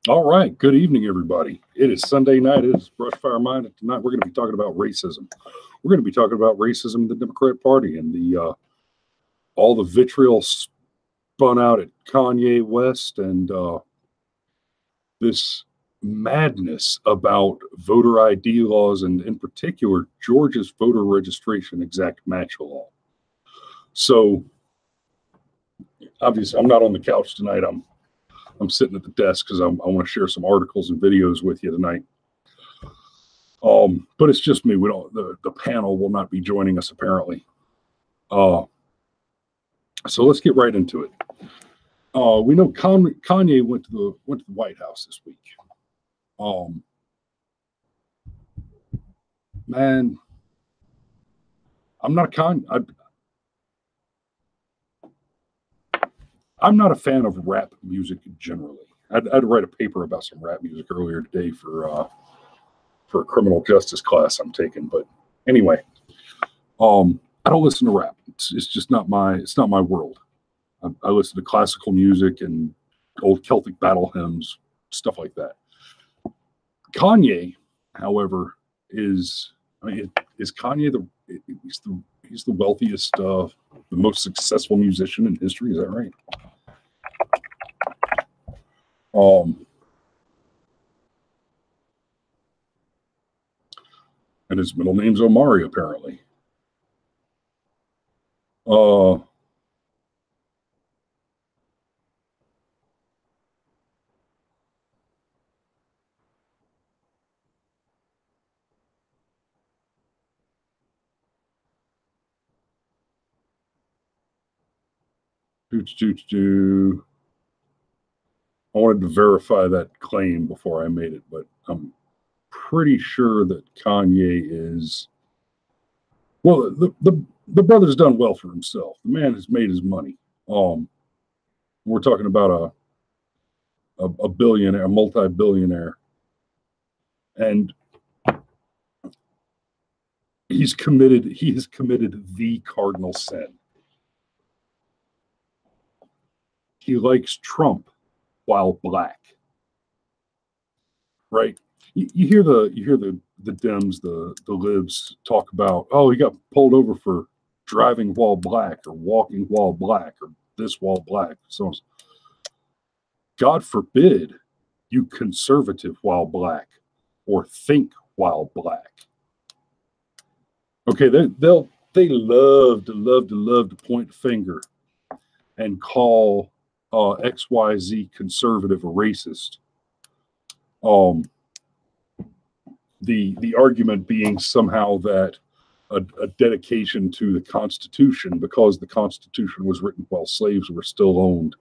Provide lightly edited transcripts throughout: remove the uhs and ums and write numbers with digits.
All right. Good evening, everybody. It is Sunday night. It is Brushfire Mind. Tonight, we're going to be talking about racism. We're going to be talking about racism in the Democrat Party and the all the vitriol spun out at Kanye West and this madness about voter ID laws and, in particular, Georgia's voter registration exact match law. So, obviously, I'm not on the couch tonight. I'm sitting at the desk because I want to share some articles and videos with you tonight. But it's just me. We don't. The panel will not be joining us apparently. So let's get right into it. We know Kanye went to the White House this week. Man, I'm not I'm not a fan of rap music generally. I'd write a paper about some rap music earlier today for a criminal justice class I'm taking. But anyway, I don't listen to rap. It's just not my world. I listen to classical music and old Celtic battle hymns, stuff like that. Kanye, however, is Kanye he's the wealthiest, the most successful musician in history? Is that right? And his middle name's Omari, apparently. I wanted to verify that claim before I made it, but I'm pretty sure that Kanye is, well, the brother's done well for himself. The man has made his money. We're talking about a billionaire, a multi-billionaire, and he has committed the cardinal sin. He likes Trump while black, right? You hear the Dems, the libs talk about, oh, he got pulled over for driving while black or walking while black or this while black. So, God forbid you conservative while black or think while black. Okay, they love to point the finger and call XYZ conservative a racist. The argument being somehow that a dedication to the Constitution, because the Constitution was written while slaves were still owned,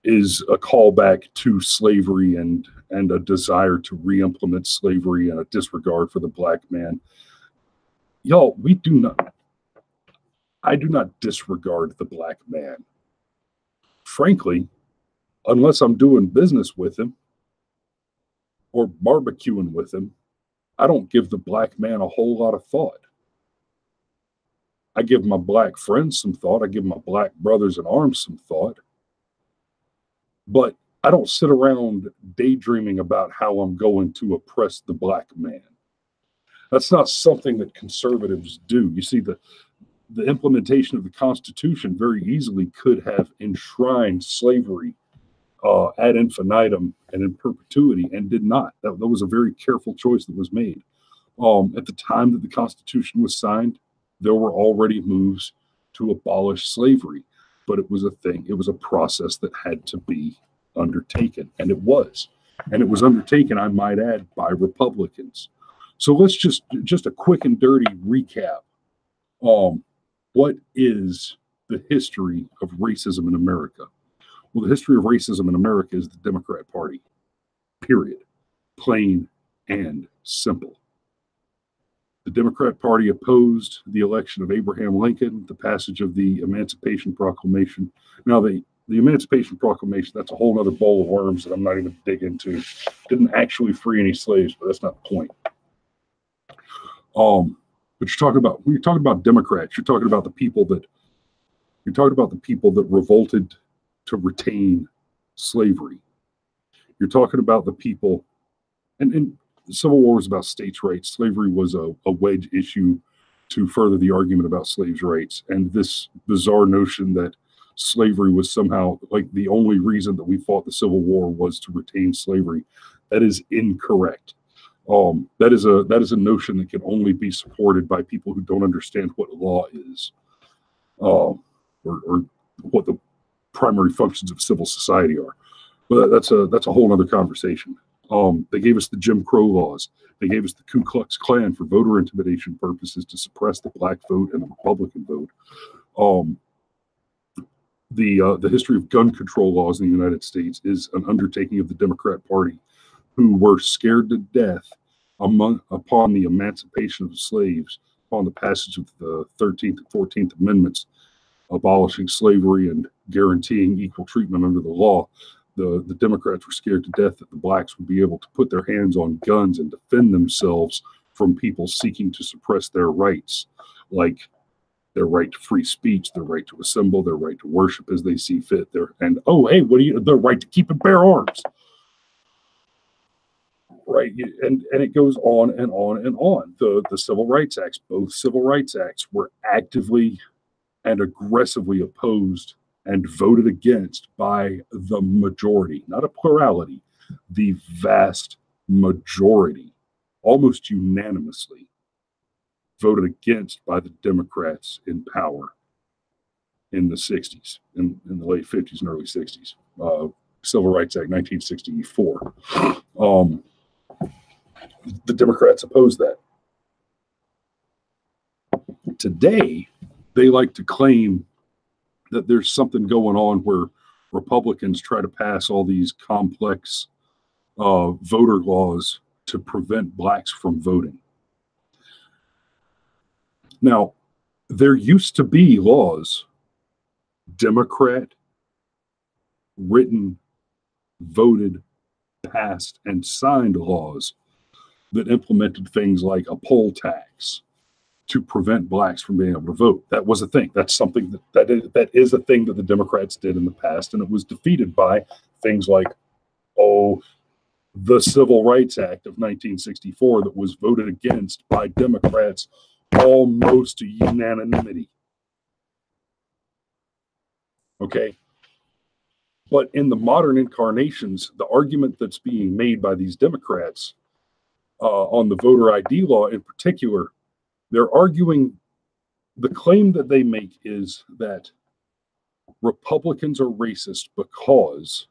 is a callback to slavery and a desire to re-implement slavery and a disregard for the black man. Y'all, I do not disregard the black man. Frankly, unless I'm doing business with him or barbecuing with him, I don't give the black man a whole lot of thought. I give my black friends some thought. I give my black brothers in arms some thought. But I don't sit around daydreaming about how I'm going to oppress the black man. That's not something that conservatives do. You see, the implementation of the Constitution very easily could have enshrined slavery ad infinitum and in perpetuity, and did not. That was a very careful choice that was made. At the time that the Constitution was signed, there were already moves to abolish slavery, but it was a thing. It was a process that had to be undertaken, and it was. And it was undertaken, I might add, by Republicans. So let's just a quick and dirty recap. What is the history of racism in America? Well, the history of racism in America is the Democrat Party, period. Plain and simple. The Democrat Party opposed the election of Abraham Lincoln, the passage of the Emancipation Proclamation. Now, the Emancipation Proclamation, that's a whole other bowl of worms that I'm not even dig into. Didn't actually free any slaves, but that's not the point. But when you're talking about Democrats, you're talking about the people that revolted to retain slavery. You're talking about the people, and the Civil War was about states' rights. Slavery was a wedge issue to further the argument about slaves' rights. And this bizarre notion that slavery was somehow like the only reason that we fought the Civil War was to retain slavery, that is incorrect. That is a notion that can only be supported by people who don't understand what law is, or what the primary functions of civil society are. But that's a whole other conversation. They gave us the Jim Crow laws. They gave us the Ku Klux Klan for voter intimidation purposes to suppress the black vote and the Republican vote. The history of gun control laws in the United States is an undertaking of the Democrat Party, who were scared to death upon the emancipation of slaves, upon the passage of the 13th and 14th Amendments, abolishing slavery and guaranteeing equal treatment under the law. The Democrats were scared to death that the blacks would be able to put their hands on guns and defend themselves from people seeking to suppress their rights, like their right to free speech, their right to assemble, their right to worship as they see fit, their right to keep and bear arms. Right, and it goes on and on and on. The Civil Rights Acts, both Civil Rights Acts, were actively and aggressively opposed and voted against by the majority, not a plurality, the vast majority, almost unanimously voted against by the Democrats in power in the 60s, in the late 50s and early 60s. Civil Rights Act 1964. The Democrats opposed that. Today, they like to claim that there's something going on where Republicans try to pass all these complex voter laws to prevent blacks from voting. Now, there used to be laws, Democrat, written, voted, passed, and signed laws that implemented things like a poll tax to prevent blacks from being able to vote. That was a thing. That's something that is a thing that the Democrats did in the past, and it was defeated by things like, the Civil Rights Act of 1964 that was voted against by Democrats almost to unanimity. Okay? But in the modern incarnations, the argument that's being made by these Democrats on the voter ID law in particular, they're arguing, the claim that they make is that Republicans are racist because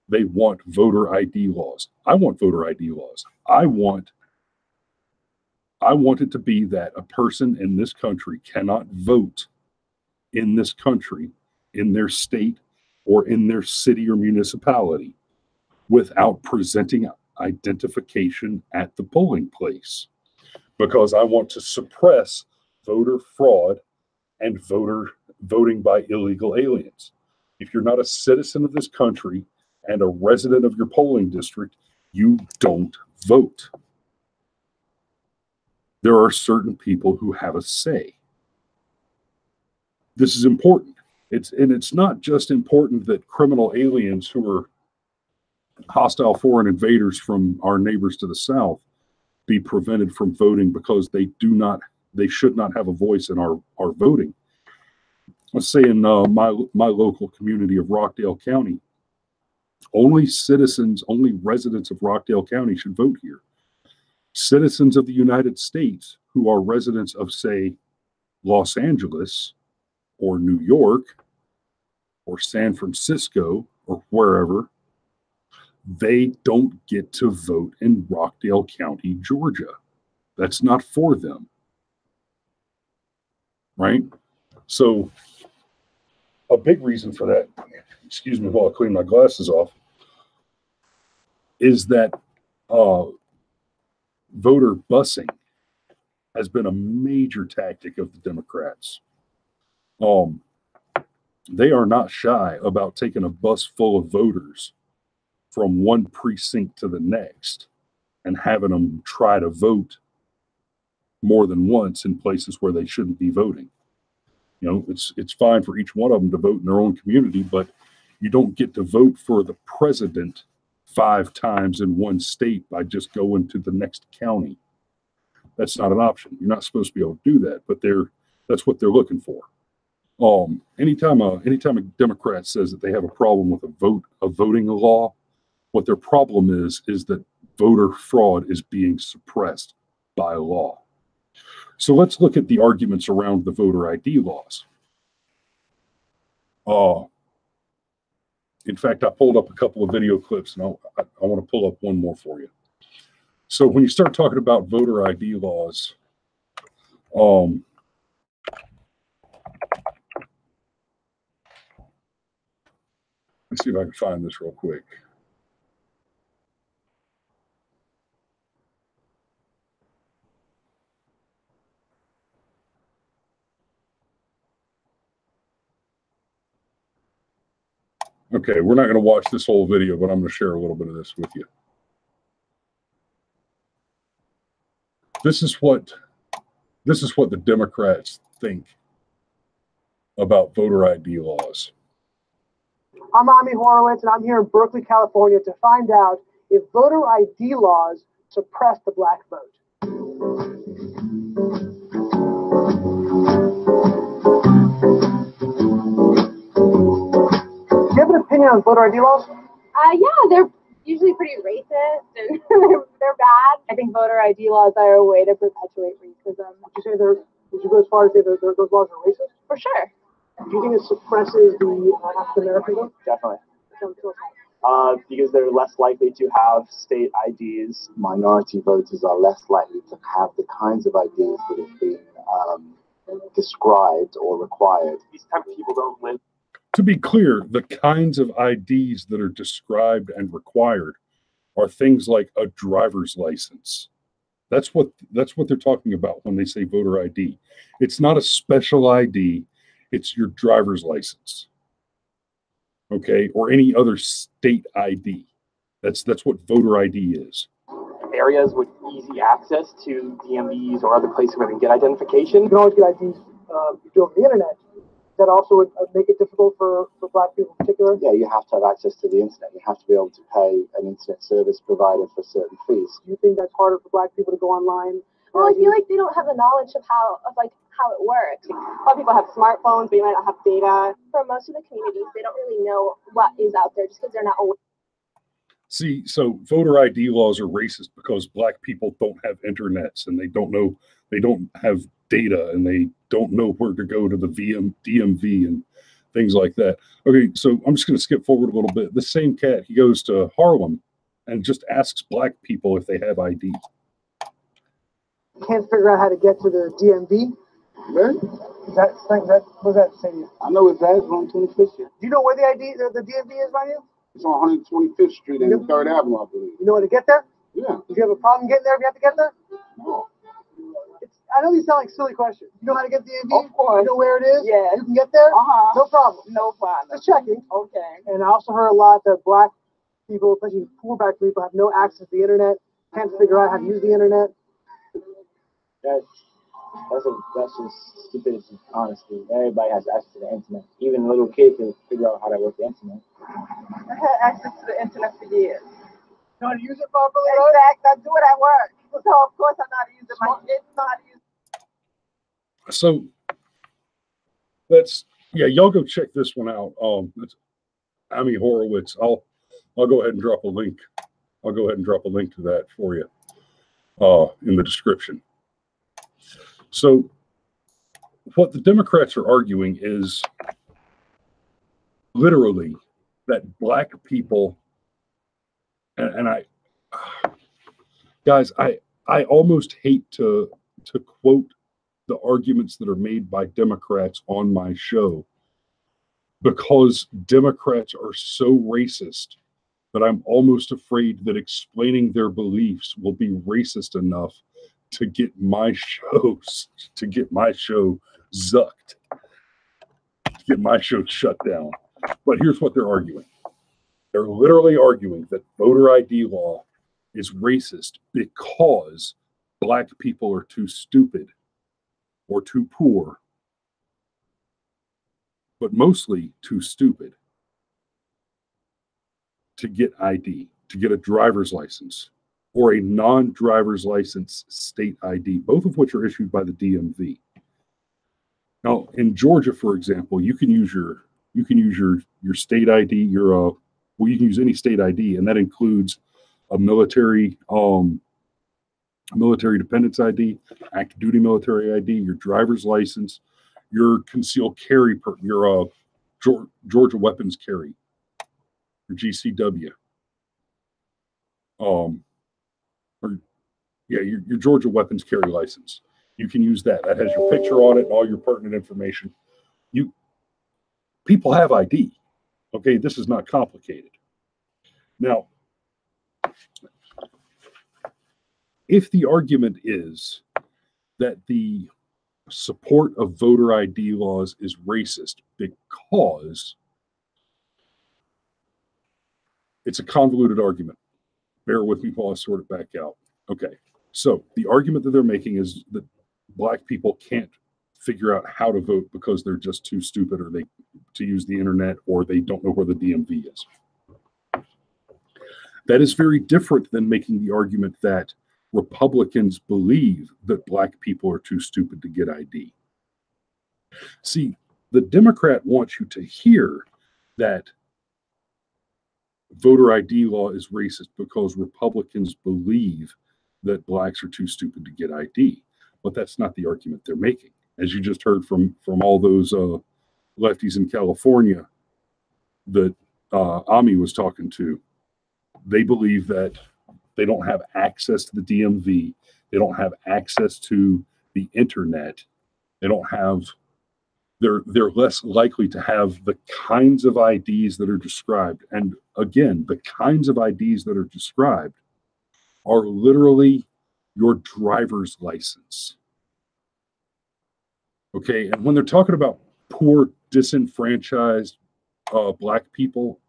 they want voter ID laws. I want voter ID laws. I want it to be that a person in this country cannot vote in this country, in their state, or in their city or municipality without presenting identification at the polling place, because I want to suppress voter fraud and voting by illegal aliens. If you're not a citizen of this country and a resident of your polling district, you don't vote. There are certain people who have a say. This is important. It's not just important that criminal aliens who are hostile foreign invaders from our neighbors to the south be prevented from voting because they should not have a voice in our voting. Let's say in my local community of Rockdale County, only residents of Rockdale County should vote here. Citizens of the United States who are residents of, say, Los Angeles or New York or San Francisco or wherever, they don't get to vote in Rockdale County, Georgia. That's not for them. Right? So a big reason for that, excuse me while I clean my glasses off, is that voter busing has been a major tactic of the Democrats. They are not shy about taking a bus full of voters from one precinct to the next and having them try to vote more than once in places where they shouldn't be voting. You know, it's fine for each one of them to vote in their own community, but You don't get to vote for the president 5 times in one state by just going to the next county. That's not an option. You're not supposed to be able to do that, but that's what they're looking for. Anytime a Democrat says that they have a problem with a voting law, what their problem is that voter fraud is being suppressed by law. So let's look at the arguments around the voter ID laws. In fact, I pulled up a couple of video clips, and I want to pull up one more for you. So when you start talking about voter ID laws, let's see if I can find this real quick. Okay, we're not going to watch this whole video, but I'm going to share a little bit of this with you. This is what the Democrats think about voter ID laws. I'm Ami Horowitz, and I'm here in Berkeley, California to find out if voter ID laws suppress the black vote. Do you have an opinion on voter ID laws? Yeah, they're usually pretty racist and they're bad. I think voter ID laws are a way to perpetuate racism. Would you go as far as say those laws are racist? For sure. Do you think it suppresses the African American vote? Definitely. Because they're less likely to have state IDs. Minority voters are less likely to have the kinds of IDs that have been described or required. These type of people don't live. To be clear, the kinds of IDs that are described and required are things like a driver's license. That's what they're talking about when they say voter ID. It's not a special ID, it's your driver's license. Okay, or any other state ID. That's what voter ID is. Areas with easy access to DMVs or other places where they can get identification. You can always get IDs over the internet. That also would make it difficult for black people in particular. Yeah, you have to have access to the internet. You have to be able to pay an internet service provider for certain fees. Do you think that's harder for black people to go online? Well, I feel like they don't have the knowledge of how it works. A lot of people have smartphones, but they might not have data. For most of the communities, they don't really know what is out there just because they're not aware. See, so voter ID laws are racist because black people don't have internets and they don't have data and they don't know where to go to the DMV and things like that. Okay, so I'm just going to skip forward a little bit. The same cat, he goes to Harlem and just asks black people if they have ID. Can't figure out how to get to the DMV. Right? What does that say to you? I know it's that. It's on 25th Street. Do you know where the DMV is by you? It's on 125th Street and 3rd Avenue, I believe. You know where to get there? Yeah. Do you have a problem getting there if you have to get there? No. I know these sound like silly questions. You know how to get to the DMV? Of course. You know where it is? Yeah. You can get there? Uh-huh. No problem. No problem. Just checking. Okay. And I also heard a lot that black people, especially poor black people, have no access to the internet, can't figure out how to use the internet. That's just stupidity, honestly. Everybody has access to the internet. Even little kids can figure out how to work the internet. I had access to the internet for years. You know how to use it properly? In fact, I do it at work. So, of course, I know how to use it. My kids know how to use it. So y'all go check this one out. It's Ami Horowitz. I'll go ahead and drop a link. I'll go ahead and drop a link to that for you in the description. So what the Democrats are arguing is literally that black people, and guys, I almost hate to quote the arguments that are made by Democrats on my show because Democrats are so racist that I'm almost afraid that explaining their beliefs will be racist enough to get my show zucked, to get my show shut down. But here's what they're arguing. They're literally arguing that voter ID law is racist because black people are too stupid or too poor, but mostly too stupid to get ID, to get a driver's license or a non-driver's license state ID, both of which are issued by the DMV. Now, in Georgia, for example, you can use your state ID, you can use any state ID, and that includes a military dependence ID, active duty military ID, your driver's license, your concealed carry, your Georgia weapons carry, your GCW, your Georgia weapons carry license. You can use that. That has your picture on it and all your pertinent information. People have ID. Okay, this is not complicated. Now, if the argument is that the support of voter ID laws is racist because it's a convoluted argument. Bear with me while I sort it back out. Okay, so the argument that they're making is that Black people can't figure out how to vote because they're just too stupid or to use the internet, or they don't know where the DMV is. That is very different than making the argument that Republicans believe that Black people are too stupid to get ID. See, the Democrat wants you to hear that voter ID law is racist because Republicans believe that Blacks are too stupid to get ID. But that's not the argument they're making. As you just heard from all those lefties in California that Ami was talking to, they believe that they don't have access to the DMV. They don't have access to the internet. They're less likely to have the kinds of IDs that are described. And again, the kinds of IDs that are described are literally your driver's license. Okay, and when they're talking about poor, disenfranchised Black people,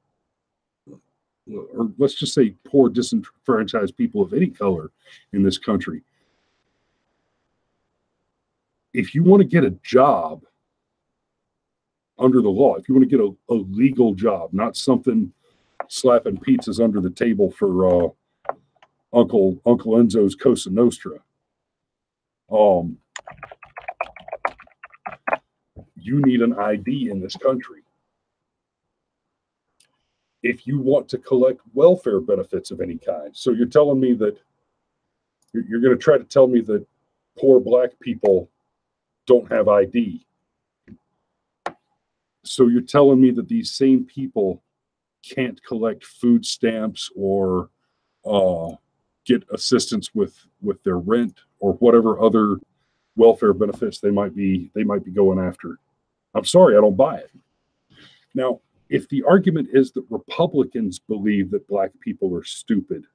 or let's just say poor, disenfranchised people of any color in this country, if you want to get a job under the law, if you want to get a legal job, not something slapping pizzas under the table for Uncle Enzo's Cosa Nostra, you need an ID in this country. If you want to collect welfare benefits of any kind, so you're telling me that you're going to try to tell me that poor Black people don't have ID. So you're telling me that these same people can't collect food stamps or get assistance with their rent or whatever other welfare benefits they might be going after. I'm sorry, I don't buy it. Now, if the argument is that Republicans believe that Black people are stupid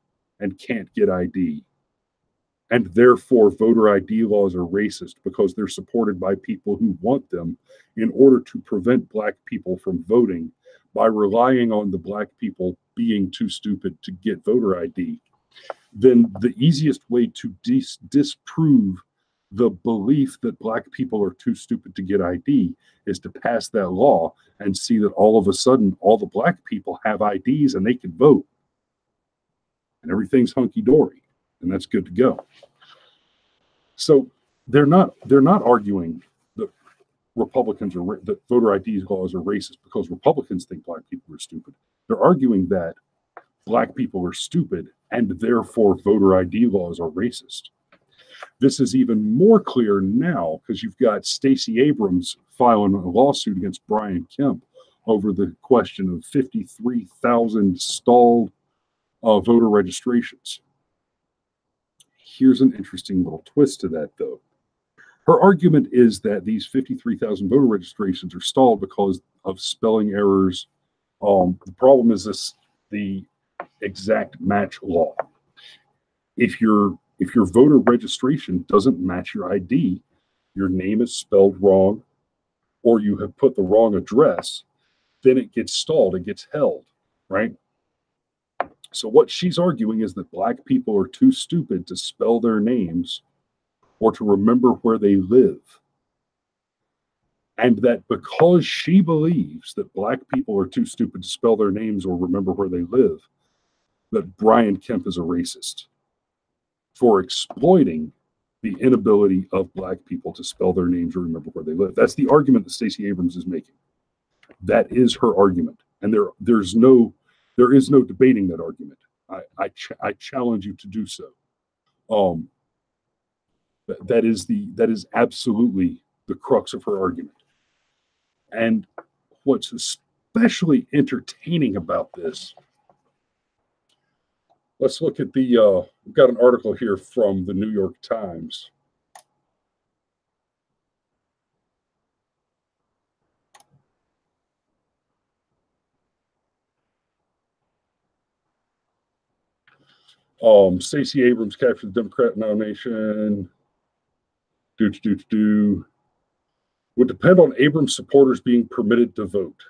and can't get ID, and therefore voter ID laws are racist because they're supported by people who want them in order to prevent Black people from voting by relying on the Black people being too stupid to get voter ID, then the easiest way to disprove the belief that Black people are too stupid to get ID is to pass that law and see that all of a sudden all the Black people have IDs and they can vote. And everything's hunky-dory, and that's good to go. So they're not arguing that Republicans are that voter ID laws are racist because Republicans think Black people are stupid. They're arguing that Black people are stupid and therefore voter ID laws are racist. This is even more clear now because you've got Stacey Abrams filing a lawsuit against Brian Kemp over the question of 53,000 stalled voter registrations. Here's an interesting little twist to that, though. Her argument is that these 53,000 voter registrations are stalled because of spelling errors. The problem is the exact match law. If your voter registration doesn't match your ID, your name is spelled wrong, or you have put the wrong address, then it gets stalled, it gets held, right? So what she's arguing is that Black people are too stupid to spell their names or to remember where they live. And that because she believes that black people are too stupid to spell their names or remember where they live, that Brian Kemp is a racist for exploiting the inability of black people to spell their names or remember where they live. That's the argument that Stacey Abrams is making. That is her argument. And there is no debating that argument. I challenge you to do so. That is absolutely the crux of her argument. And what's especially entertaining about this, let's look at we've got an article here from the New York Times. Stacey Abrams captured the Democrat nomination. Would depend on Abrams supporters being permitted to vote.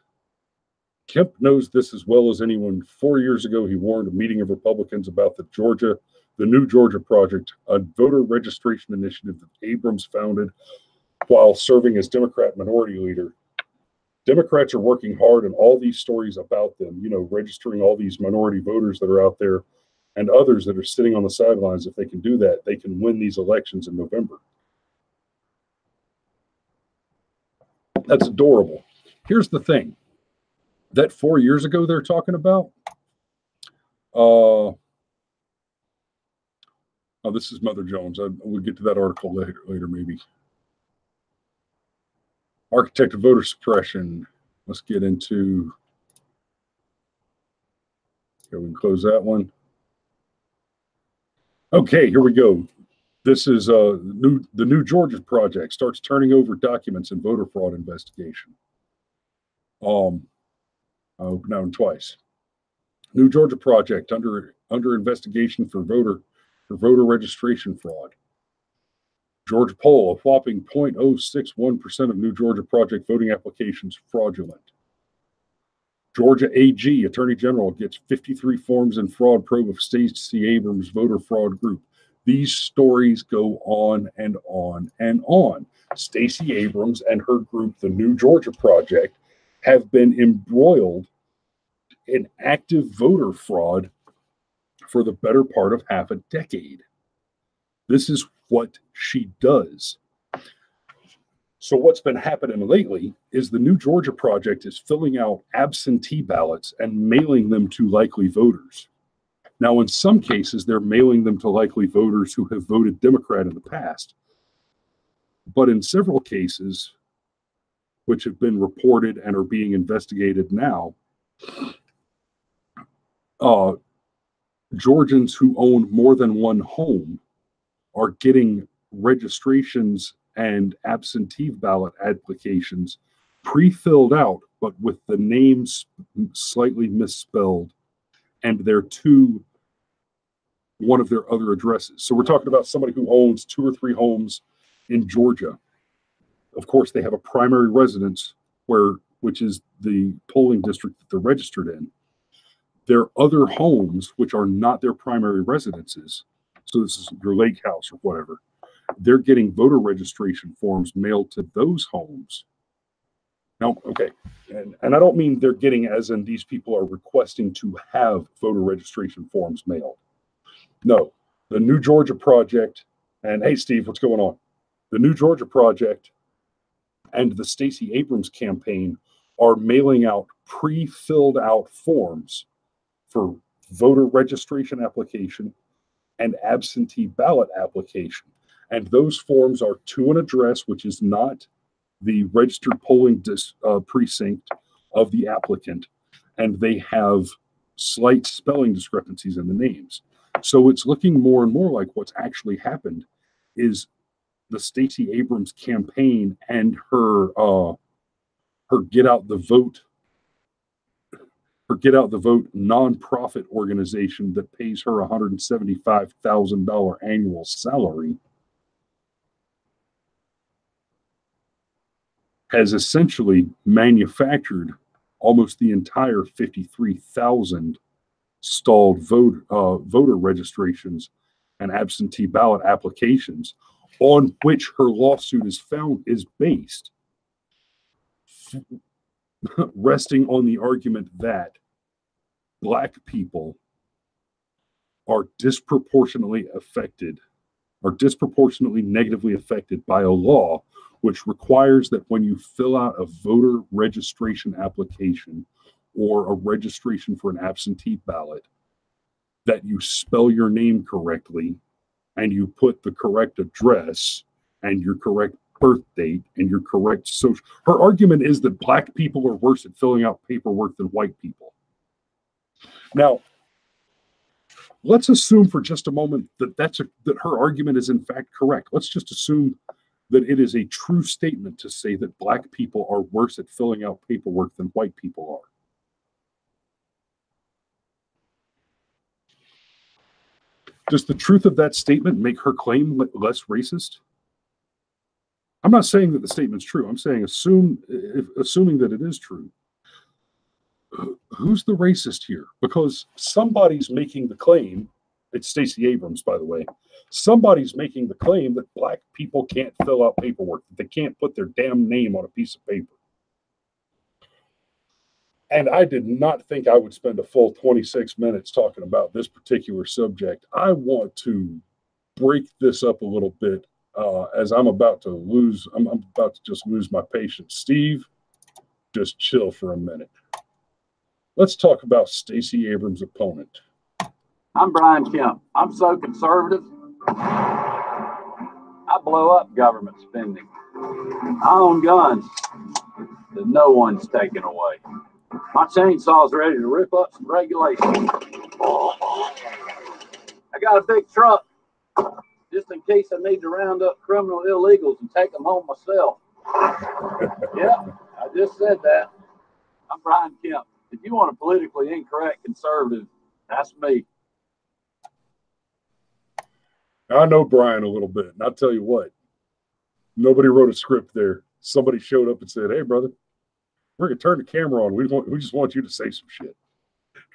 Kemp knows this as well as anyone. 4 years ago, he warned a meeting of Republicans about the New Georgia Project, a voter registration initiative that Abrams founded while serving as Democrat minority leader. Democrats are working hard on all these stories about them, registering all these minority voters that are out there and others that are sitting on the sidelines. If they can do that, they can win these elections in November. That's adorable. Here's the thing. That 4 years ago they're talking about, this is Mother Jones. We'll get to that article later maybe. Architect of voter suppression. Let's get into, okay, we can close that one. Okay, here we go. This is the New Georgia Project starts turning over documents in voter fraud investigation. Now twice. New Georgia Project under investigation for voter registration fraud. Georgia poll, a whopping 0.061% of New Georgia Project voting applications fraudulent. Georgia AG, Attorney General, gets 53 forms in fraud probe of Stacey Abrams voter fraud group. These stories go on and on and on. Stacey Abrams and her group, the New Georgia Project, have been embroiled in active voter fraud for the better part of half a decade. This is what she does. So what's been happening lately is the New Georgia Project is filling out absentee ballots and mailing them to likely voters. Now, in some cases, they're mailing them to likely voters who have voted Democrat in the past. But in several cases, which have been reported and are being investigated now, Georgians who own more than one home are getting registrations and absentee ballot applications pre-filled out, but with the names slightly misspelled, and they're to one of their other addresses. So we're talking about somebody who owns 2 or 3 homes in Georgia. Of course, they have a primary residence which is the polling district that they're registered in. Their other homes, which are not their primary residences, so this is your lake house or whatever, they're getting voter registration forms mailed to those homes. Now, okay, and I don't mean they're getting as in these people are requesting to have voter registration forms mailed. No, the New Georgia Project, and hey, Steve, what's going on? The New Georgia Project and the Stacey Abrams campaign are mailing out pre-filled out forms for voter registration application and absentee ballot application. And those forms are to an address which is not the registered polling precinct of the applicant, and they have slight spelling discrepancies in the names. So it's looking more and more like what's actually happened is the Stacey Abrams campaign and her Get Out the Vote nonprofit organization that pays her $175,000 annual salary has essentially manufactured almost the entire 53,000 stalled voter registrations and absentee ballot applications on which her lawsuit is based. resting on the argument that Black people are disproportionately negatively affected by a law which requires that when you fill out a voter registration application or a registration for an absentee ballot, that you spell your name correctly and you put the correct address and your correct birth date and your correct social. Her argument is that Black people are worse at filling out paperwork than white people. Now, let's assume for just a moment that that her argument is in fact correct. Let's just assume that it is a true statement to say that Black people are worse at filling out paperwork than white people are. Does the truth of that statement make her claim less racist? I'm not saying that the statement's true. I'm saying assuming that it is true. Who's the racist here? Because somebody's making the claim. It's Stacey Abrams, by the way. Somebody's making the claim that Black people can't fill out paperwork, that they can't put their damn name on a piece of paper. And I did not think I would spend a full 26 minutes talking about this particular subject. I want to break this up a little bit as I'm about to just lose my patience. Steve, just chill for a minute. Let's talk about Stacey Abrams' opponent. I'm Brian Kemp. I'm so conservative. I blow up government spending. I own guns that no one's taken away. My chainsaw's ready to rip up some regulations. I got a big truck just in case I need to round up criminal illegals and take them home myself. Yeah, I just said that. I'm Brian Kemp. If you want a politically incorrect conservative, that's me. I know Brian a little bit, and I'll tell you what, nobody wrote a script there. Somebody showed up and said, "Hey, brother, we're going to turn the camera on. We just want you to say some shit."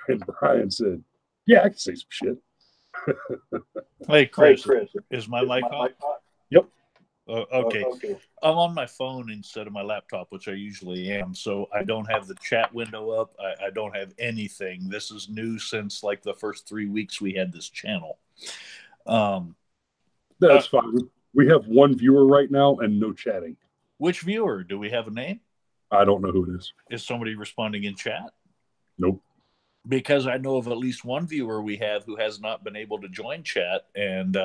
And Brian said, "Yeah, I can say some shit." Hey, Chris, is my mic on? Yep. Okay. I'm on my phone instead of my laptop, which I usually am, so I don't have the chat window up. I don't have anything. This is new since like the first 3 weeks we had this channel. That's fine. We have one viewer right now and no chatting. Which viewer? Do we have a name? I don't know who it is. Is somebody responding in chat? Nope. Because I know of at least one viewer we have who has not been able to join chat. And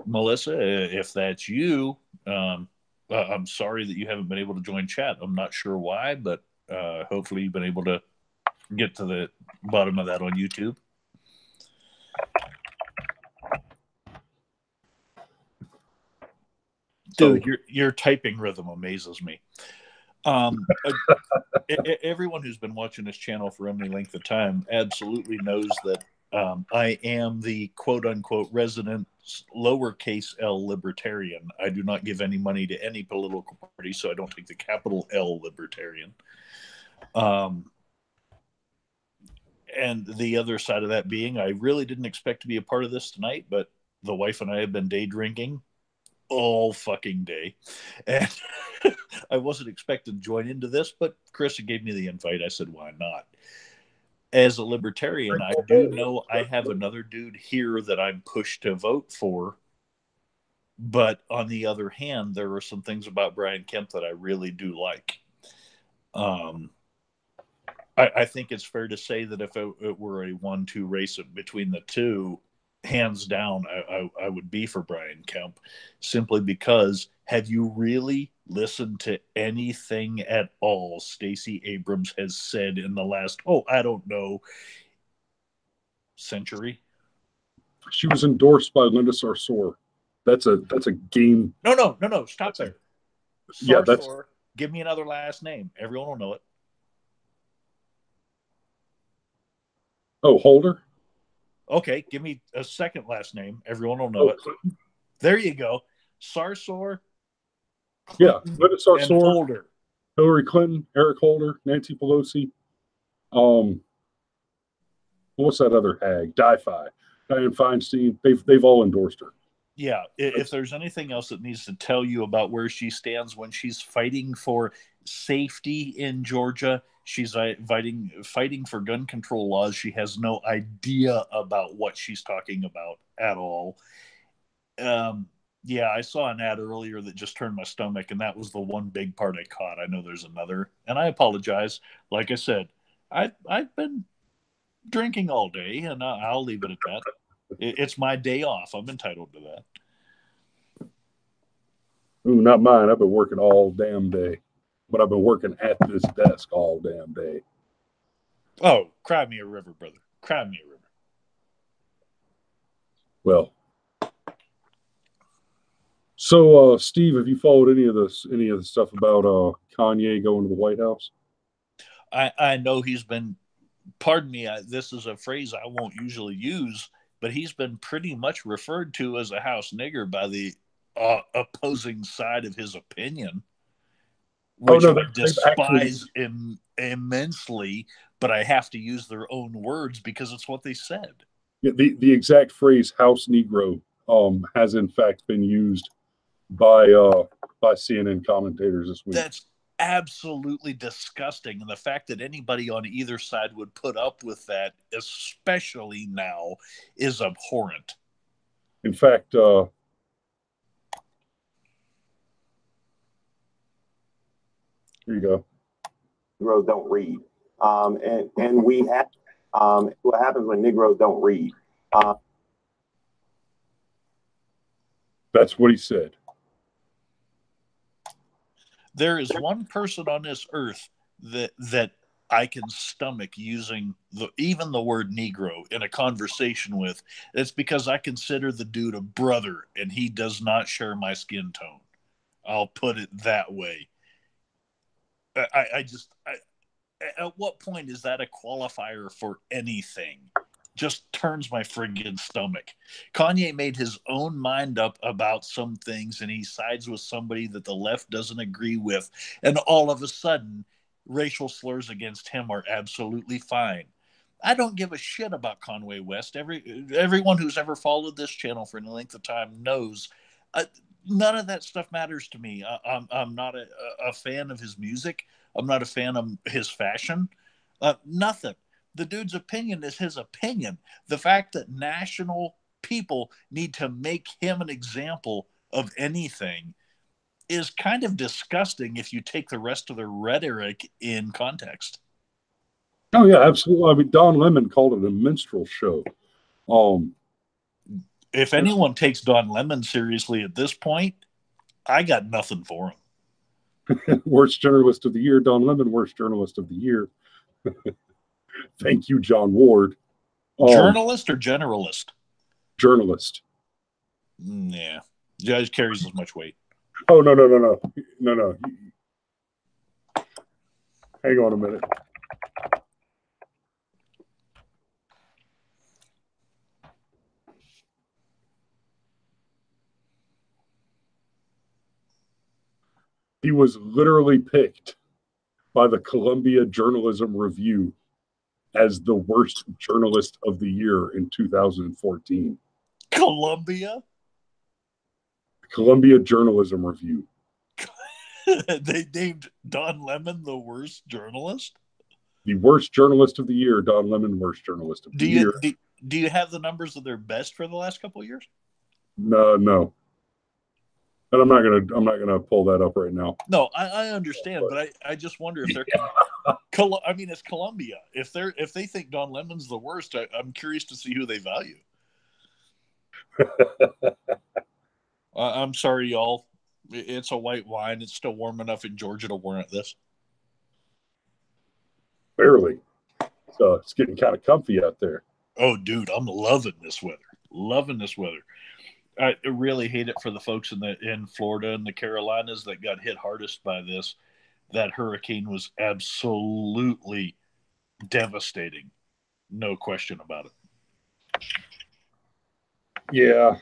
Melissa, if that's you, I'm sorry that you haven't been able to join chat. I'm not sure why, but hopefully you've been able to get to the bottom of that on YouTube. Dude, your typing rhythm amazes me. Everyone who's been watching this channel for any length of time absolutely knows that I am the quote-unquote resident lowercase L libertarian. I do not give any money to any political party, so I don't take the capital L libertarian. And the other side of that being, I really didn't expect to be a part of this tonight, but the wife and I have been day drinking all fucking day, and I wasn't expected to join into this, but Chris gave me the invite. I said, why not? As a libertarian, I do know I have another dude here that I'm pushed to vote for, but on the other hand, there are some things about Brian Kemp that I really do like. I think it's fair to say that if it were a 1-2 race between the two, hands down, I would be for Brian Kemp, simply because, have you really listened to anything at all Stacey Abrams has said in the last, century? She was endorsed by Linda Sarsour. That's a game. No. Stop there. Yeah, Sarsour, give me another last name. Everyone will know it. Oh, Holder? Okay, give me a second last name. Everyone will know it. Clinton. There you go. Sarsour. Yeah, Linda Sarsour, and Holder. Hillary Clinton, Eric Holder, Nancy Pelosi. What's that other hag? Dianne Feinstein. They've all endorsed her. Yeah, if there's anything else that needs to tell you about where she stands when she's fighting for safety in Georgia. She's fighting for gun control laws. She has no idea about what she's talking about at all. Yeah, I saw an ad earlier that just turned my stomach, and that was the one big part I caught. I know there's another, and I apologize. Like I said, I've been drinking all day, and I'll leave it at that. It's my day off. I'm entitled to that. Ooh, not mine. I've been working all damn day, but I've been working at this desk all damn day. Oh, cry me a river, brother. Cry me a river. Well, so Steve, have you followed any of the stuff about Kanye going to the White House? I know he's been. Pardon me. This is a phrase I won't usually use, but he's been pretty much referred to as a house nigger by the opposing side of his opinion, which I despise immensely, but I have to use their own words because it's what they said. Yeah, the exact phrase "house Negro" has in fact been used by CNN commentators this week. That's absolutely disgusting, and the fact that anybody on either side would put up with that, especially now, is abhorrent. In fact, here you go. Negroes don't read, and we have what happens when Negroes don't read. That's what he said. There is one person on this earth that I can stomach using even the word Negro in a conversation with. It's because I consider the dude a brother, and he does not share my skin tone. I'll put it that way. At what point is that a qualifier for anything? Just turns my friggin' stomach. Kanye made his own mind up about some things, and he sides with somebody that the left doesn't agree with, and all of a sudden, racial slurs against him are absolutely fine. I don't give a shit about Conway West. Everyone who's ever followed this channel for any length of time knows none of that stuff matters to me. I'm not a fan of his music. I'm not a fan of his fashion. Nothing. The dude's opinion is his opinion. The fact that national people need to make him an example of anything is kind of disgusting if you take the rest of the rhetoric in context. Oh, yeah, absolutely. I mean, Don Lemon called it a minstrel show. If anyone takes Don Lemon seriously at this point, I got nothing for him. Worst journalist of the year, Don Lemon, worst journalist of the year. Thank you, John Ward. Journalist or generalist? Journalist. Yeah. Judge carries as much weight. Oh, no. Hang on a minute. He was literally picked by the Columbia Journalism Review as the worst journalist of the year in 2014. Columbia Journalism Review. They named Don Lemon the worst journalist? The worst journalist of the year, Don Lemon, worst journalist of the year. Do you have the numbers of their best for the last couple of years? No. And I'm not gonna pull that up right now. No, I understand, but I just wonder if they're. I mean, it's Columbia. If they think Don Lemon's the worst, I'm curious to see who they value. I'm sorry, y'all. It's a white wine. It's still warm enough in Georgia to warrant this. Barely. So it's getting kind of comfy out there. Oh, dude, I'm loving this weather. I really hate it for the folks in Florida and the Carolinas that got hit hardest by this. That hurricane was absolutely devastating. No question about it. Yeah,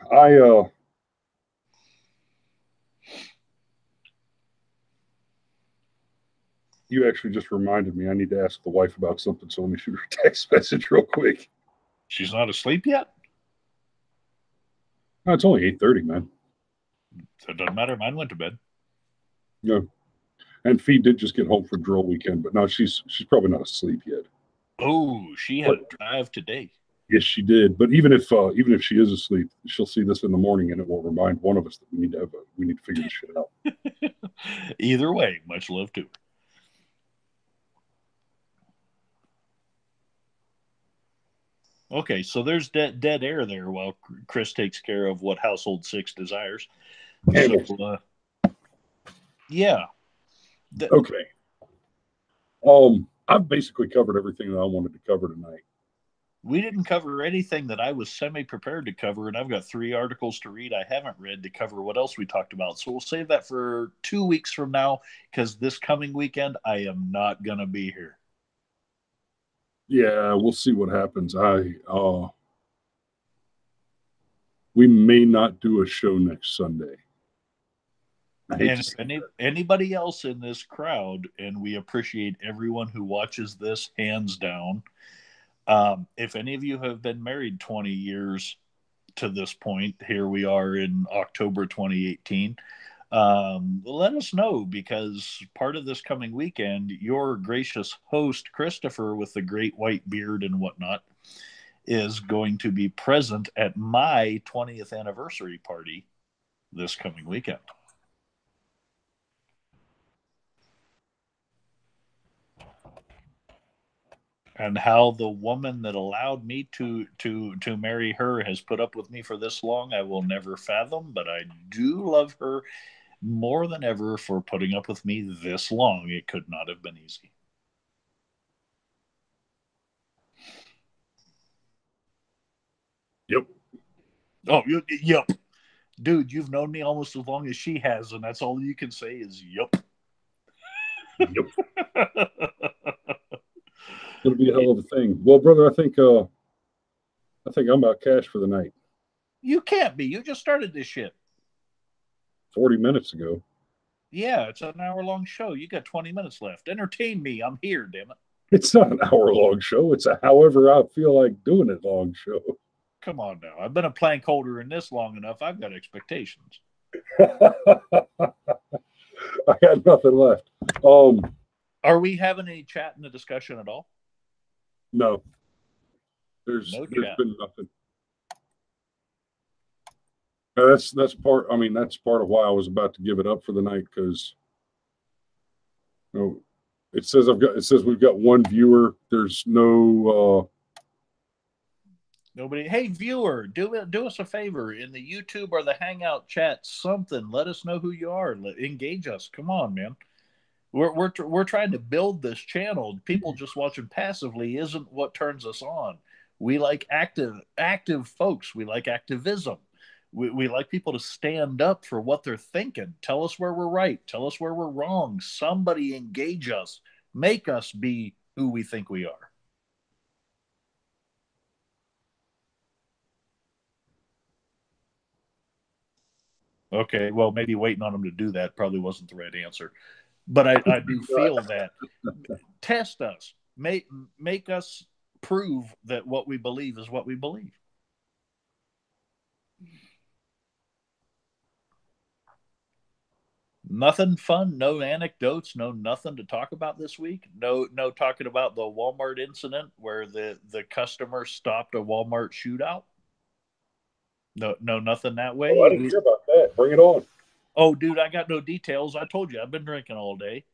you actually just reminded me. I need to ask the wife about something, so let me shoot her a text message real quick. She's not asleep yet? No, it's only 8:30, man. So it doesn't matter. Mine went to bed. Yeah. And Fee did just get home for drill weekend, but no, she's probably not asleep yet. Oh, she had a drive today. Yes, she did. But even if she is asleep, she'll see this in the morning, and it will remind one of us that we need to figure this shit out. Either way, much love to her. Okay, so there's dead air there while Chris takes care of what Household 6 desires. So, yeah. Okay. I've basically covered everything that I wanted to cover tonight. We didn't cover anything that I was semi-prepared to cover, and I've got 3 articles to read I haven't read to cover what else we talked about. So we'll save that for 2 weeks from now, because this coming weekend, I am not going to be here. Yeah, we'll see what happens. We may not do a show next Sunday. And if anybody else in this crowd, and we appreciate everyone who watches this, hands down, if any of you have been married 20 years to this point, here we are in October 2018, let us know, because part of this coming weekend, your gracious host, Christopher, with the great white beard and whatnot, is going to be present at my 20th anniversary party this coming weekend. And how the woman that allowed me to marry her has put up with me for this long, I will never fathom, but I do love her more than ever for putting up with me this long. It could not have been easy. Yep. Oh, yep. Dude, you've known me almost as long as she has, and that's all you can say is yep. Yep. It'll be a hell of a thing. Well, brother, I think I'm out cash for the night. You can't be. You just started this shit 40 minutes ago. Yeah, it's an hour-long show. You got 20 minutes left. Entertain me. I'm here, damn it. It's not an hour-long show. It's a however I feel like doing it long show. Come on now. I've been a plank holder in this long enough. I've got expectations. I got nothing left. Are we having any chat in the discussion at all? No. There's chat. Been nothing. That's part. I mean, that's part of why I was about to give it up for the night, because it says we've got one viewer. There's no nobody. Hey, viewer, do us a favor in the YouTube or the Hangout chat. Something. Let us know who you are. Engage us. Come on, man. We're trying to build this channel. People just watching passively isn't what turns us on. We like active folks. We like activism. We like people to stand up for what they're thinking. Tell us where we're right. Tell us where we're wrong. Somebody engage us. Make us be who we think we are. Okay, well, maybe waiting on them to do that probably wasn't the right answer. But I do feel that. Test us. Make us prove that what we believe is what we believe. Nothing fun, no anecdotes, no nothing to talk about this week. No talking about the Walmart incident where the customer stopped a Walmart shootout. No nothing that way. Oh, I didn't hear about that. Bring it on. Oh, dude, I got no details. I told you I've been drinking all day.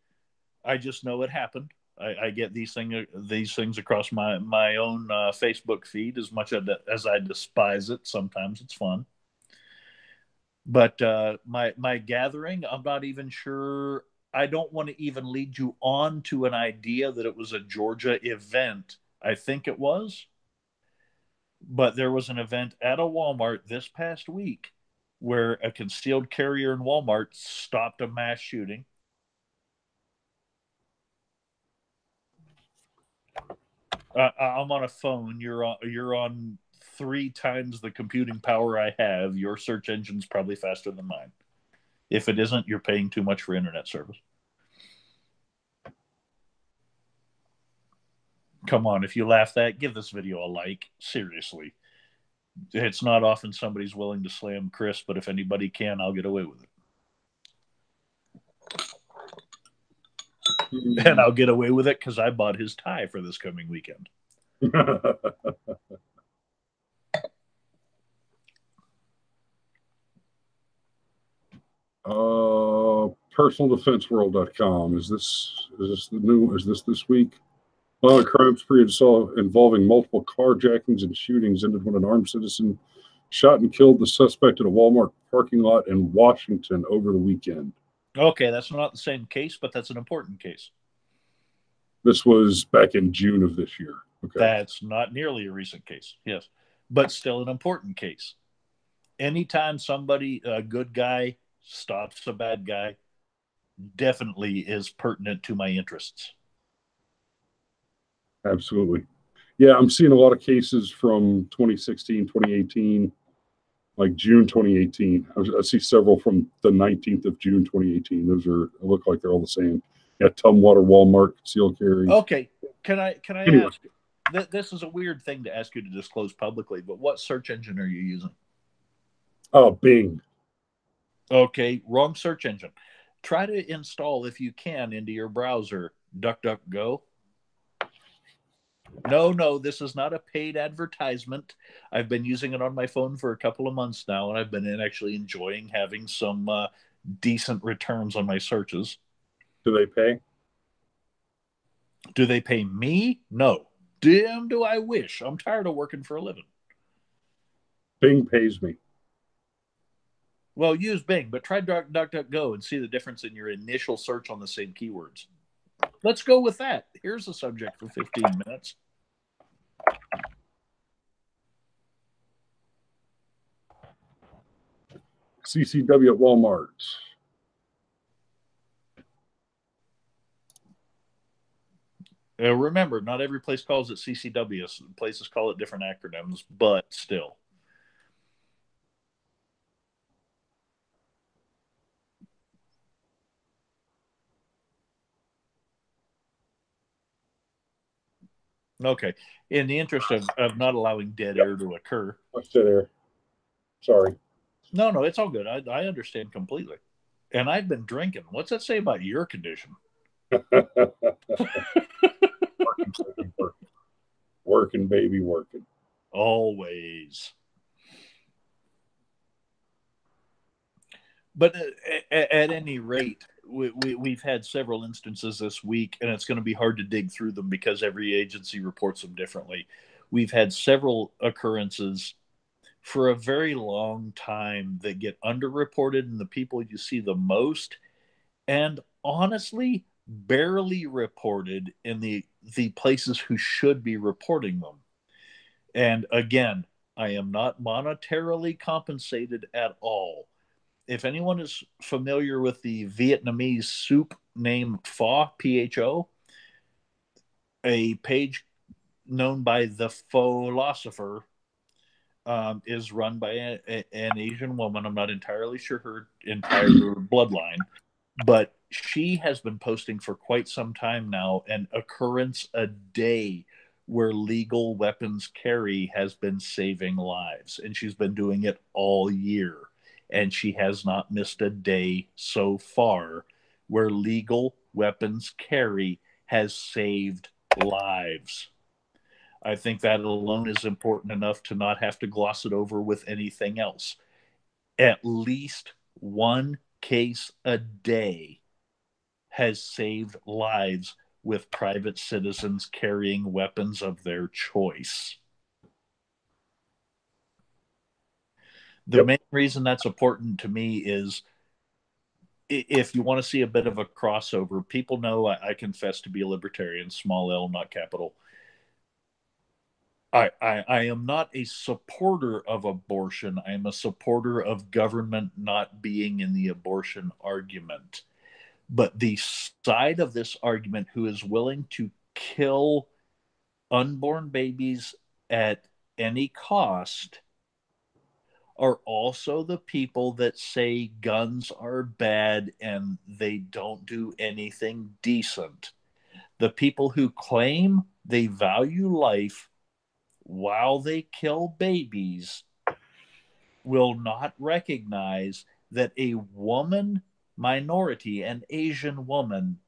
I just know it happened. I get these things across my own Facebook feed. As much as I despise it, sometimes it's fun. But my gathering, I'm not even sure. I don't want to even lead you on to an idea that it was a Georgia event. I think it was. But there was an event at a Walmart this past week where a concealed carrier in Walmart stopped a mass shooting. I'm on a phone. You're on 3 times the computing power I have. Your search engine's probably faster than mine. If it isn't, you're paying too much for internet service. Come on, if you laugh that, give this video a like. Seriously. It's not often somebody's willing to slam Chris, but if anybody can, I'll get away with it. And I'll get away with it because I bought his tie for this coming weekend. Personaldefenseworld.com. Is this this week? A crime spree involving multiple carjackings and shootings ended when an armed citizen shot and killed the suspect at a Walmart parking lot in Washington over the weekend. Okay, that's not the same case, but that's an important case. This was back in June of this year. Okay. That's not nearly a recent case, yes, but still an important case. Anytime somebody, a good guy, stops a bad guy, definitely is pertinent to my interests. Absolutely. Yeah, I'm seeing a lot of cases from 2016, 2018, like June 2018. I see several from the 19th of June 2018. Those look like they're all the same. Yeah, Tumwater, Walmart, concealed carry. Okay, can I Anyway. ask? This is a weird thing to ask you to disclose publicly, but what search engine are you using? Oh, Bing. Okay, wrong search engine. Try to install, if you can, into your browser DuckDuckGo. No, this is not a paid advertisement. I've been using it on my phone for a couple of months now, and I've been actually enjoying having some decent returns on my searches. Do they pay? Do they pay me? No. Damn, do I wish. I'm tired of working for a living. Bing pays me. Well, use Bing, but try DuckDuckGo and see the difference in your initial search on the same keywords. Let's go with that. Here's the subject for 15 minutes. CCW at Walmart. Remember, not every place calls it CCW. Places call it different acronyms, but still. Okay. In the interest of not allowing dead air to occur. What's dead air? Sorry. No, it's all good. I understand completely. And I've been drinking. What's that say about your condition? Working, baby, working. Always. But at any rate, we've had several instances this week, and it's going to be hard to dig through them because every agency reports them differently. We've had several occurrences for a very long time that get underreported, and the people you see the most, and honestly, barely reported in the places who should be reporting them. And again, I am not monetarily compensated at all. If anyone is familiar with the Vietnamese soup named Pho, P-H-O, a page known by the philosopher, is run by an Asian woman. I'm not entirely sure her entire bloodline, but she has been posting for quite some time now an occurrence a day where legal weapons carry has been saving lives. And she's been doing it all year. And she has not missed a day so far where legal weapons carry has saved lives. I think that alone is important enough to not have to gloss it over with anything else. At least one case a day has saved lives with private citizens carrying weapons of their choice. The main reason that's important to me is if you want to see a bit of a crossover, people know I confess to be a libertarian, small L, not capital. I am not a supporter of abortion. I am a supporter of government not being in the abortion argument. But the side of this argument who is willing to kill unborn babies at any cost are also the people that say guns are bad and they don't do anything decent. The people who claim they value life while they kill babies will not recognize that a woman minority, an Asian woman,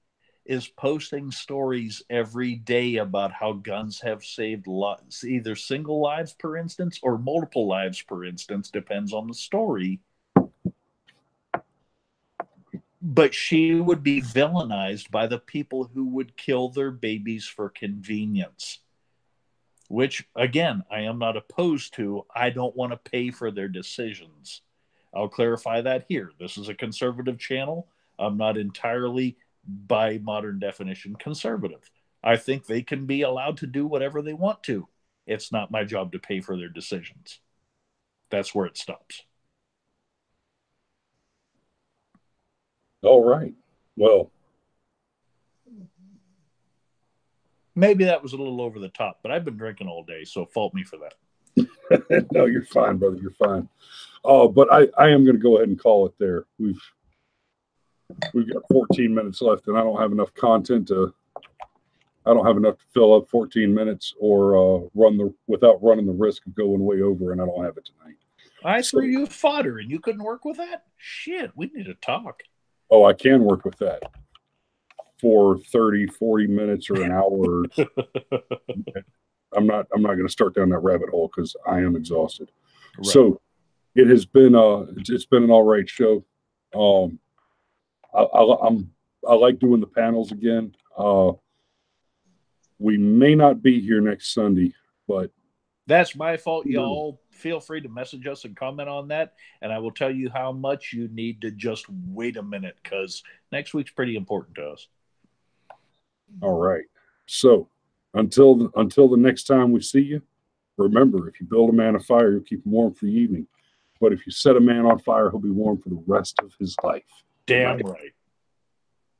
is posting stories every day about how guns have saved lives, either single lives per instance or multiple lives per instance, depends on the story. But she would be villainized by the people who would kill their babies for convenience, which, again, I am not opposed to. I don't want to pay for their decisions. I'll clarify that here. This is a conservative channel. I'm not entirely, by modern definition, conservative. I think they can be allowed to do whatever they want to. It's not my job to pay for their decisions. That's where it stops. All right. Well, maybe that was a little over the top, but I've been drinking all day, so fault me for that. no, you're fine, brother. You're fine. But I am going to go ahead and call it there. We've got 14 minutes left, and I don't have enough content I don't have enough to fill up 14 minutes or without running the risk of going way over, and I don't have it tonight. I threw you fodder, and you couldn't work with that? Shit, we need to talk. Oh, I can work with that for 30, 40 minutes or an hour. I'm not going to start down that rabbit hole because I am exhausted. Right. So it has been it's been an all right show. I like doing the panels again. We may not be here next Sunday, but that's my fault. Y'all feel free to message us and comment on that, and I will tell you how much you need to just wait a minute, because next week's pretty important to us. All right. So until the next time we see you, remember, if you build a man a fire, you'll keep him warm for the evening. But if you set a man on fire, he'll be warm for the rest of his life. Damn right.